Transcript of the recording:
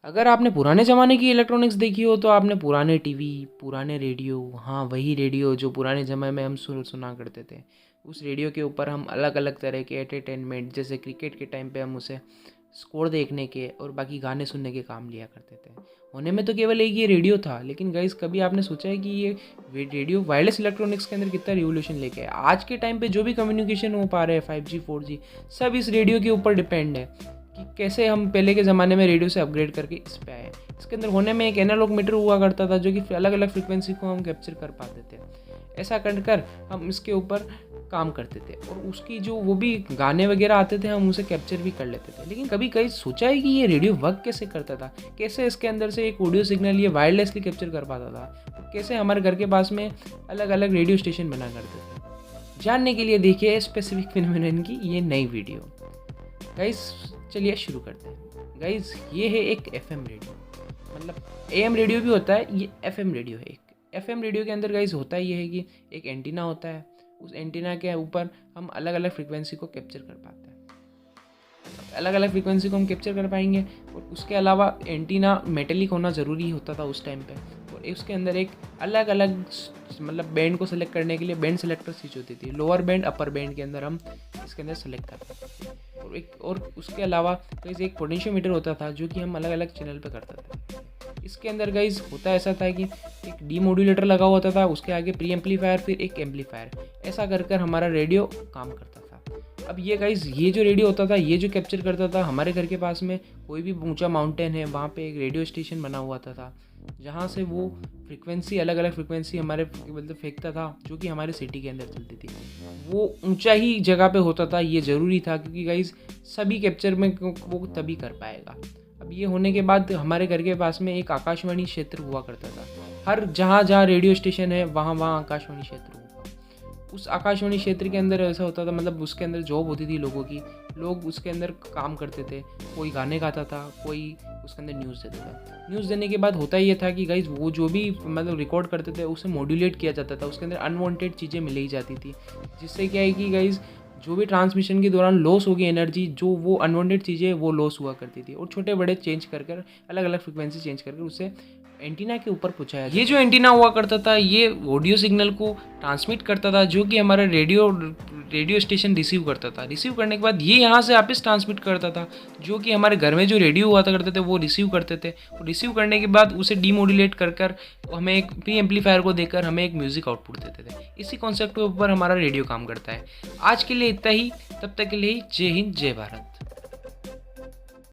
अगर आपने पुराने ज़माने की इलेक्ट्रॉनिक्स देखी हो तो आपने पुराने टीवी, पुराने रेडियो, हाँ वही रेडियो जो पुराने ज़माने में हम सुना करते थे। उस रेडियो के ऊपर हम अलग-अलग तरह के एंटरटेनमेंट जैसे क्रिकेट के टाइम पे हम उसे स्कोर देखने के और बाकी गाने सुनने के काम लिया करते थे। होने में तो केवल एक ये रेडियो था, लेकिन गाइस कभी आपने सोचा है कि ये रेडियो वायरलेस इलेक्ट्रॉनिक्स के अंदर कितना रिवॉल्यूशन लेके आया। आज के टाइम पे जो भी कम्युनिकेशन हो पा रहा है 5G 4G सब इस रेडियो के ऊपर डिपेंड है कि कैसे हम पहले के ज़माने में रेडियो से अपग्रेड करके इस पे आए। इसके अंदर होने में एक एनालॉग मीटर हुआ करता था जो कि अलग अलग फ्रिक्वेंसी को हम कैप्चर कर पाते थे। ऐसा कर हम इसके ऊपर काम करते थे और उसकी जो वो भी गाने वगैरह आते थे हम उसे कैप्चर भी कर लेते थे। लेकिन कभी कहीं सोचा है कि ये रेडियो वर्क कैसे करता था, कैसे इसके अंदर से एक ऑडियो सिग्नल ये वायरलेसली कैप्चर कर पाता था, और कैसे हमारे घर के पास में अलग अलग रेडियो स्टेशन बना करते थे। जानने के लिए देखिए स्पेसिफिक फिनोमेनन की ये नई वीडियो। गाइस चलिए शुरू करते हैं। गाइस ये है एक FM रेडियो, मतलब AM रेडियो भी होता है, ये FM रेडियो है। एक FM रेडियो के अंदर गाइस होता ये है कि एक एंटीना होता है, उस एंटीना के ऊपर हम अलग अलग फ्रिक्वेंसी को कैप्चर कर पाते हैं। अलग अलग फ्रिक्वेंसी को हम कैप्चर कर पाएंगे और उसके अलावा एंटीना मेटेलिक होना ज़रूरी होता था उस टाइम पे, और उसके अंदर एक अलग अलग मतलब बैंड को सेलेक्ट करने के लिए बैंड सेलेक्टर स्विच होती थी। लोअर बैंड अपर बैंड के अंदर हम इसके अंदर सेलेक्ट कर पाते थे। और उसके अलावा गाइस एक पोटेंशियोमीटर होता था जो कि हम अलग अलग चैनल पे करते थे। इसके अंदर गाइस होता ऐसा था कि एक डीमोड्यूलेटर लगा होता था, उसके आगे प्री एम्पलीफायर, फिर एक एम्पलीफायर, ऐसा कर हमारा रेडियो काम करता था। अब ये गाइस ये जो रेडियो होता था, ये जो कैप्चर करता था, हमारे घर के पास में कोई भी ऊंचा माउंटेन है वहाँ पे एक रेडियो स्टेशन बना हुआ था जहाँ से वो फ्रिक्वेंसी अलग अलग फ्रिक्वेंसी हमारे मतलब फेंकता था जो कि हमारे सिटी के अंदर चलती थी। वो ऊंचा ही जगह पे होता था, ये ज़रूरी था क्योंकि गाइस सभी कैप्चर में वो तभी कर पाएगा। अब ये होने के बाद हमारे घर के पास में एक आकाशवाणी क्षेत्र हुआ करता था। हर जहाँ जहाँ रेडियो स्टेशन है वहाँ वहाँ आकाशवाणी क्षेत्र होगा। उस आकाशवाणी क्षेत्र के अंदर ऐसा होता था, मतलब उसके अंदर जॉब होती थी लोगों की, लोग उसके अंदर काम करते थे, कोई गाने गाता था, कोई उसके अंदर न्यूज़ देता था। न्यूज़ देने के बाद होता ये था कि गाइज वो जो भी मतलब रिकॉर्ड करते थे उसे मॉड्यूलेट किया जाता था, उसके अंदर अनवांटेड चीज़ें मिलाई जाती थी, जिससे क्या है कि गाइज जो भी ट्रांसमिशन के दौरान लॉस होगी एनर्जी, जो वो अनवांटेड चीज़ें वो लॉस हुआ करती थी, और छोटे बड़े चेंज कर अलग अलग फ्रिक्वेंसी चेंज करके उससे एंटीना के ऊपर पहुंचाया। ये जो एंटीना हुआ करता था ये ऑडियो सिग्नल को ट्रांसमिट करता था जो कि हमारा रेडियो स्टेशन रिसीव करता था। रिसीव करने के बाद ये यहाँ से वापस ट्रांसमिट करता था, जो कि हमारे घर में जो रेडियो हुआ करते थे वो रिसीव करते थे, और रिसीव करने के बाद उसे डीमोड्यूलेट कर हमें एक प्री एम्पलीफायर को देकर हमें एक म्यूजिक आउटपुट देते थे। इसी कॉन्सेप्ट के ऊपर हमारा रेडियो काम करता है। आज के लिए इतना ही, तब तक के लिए जय हिंद जय भारत।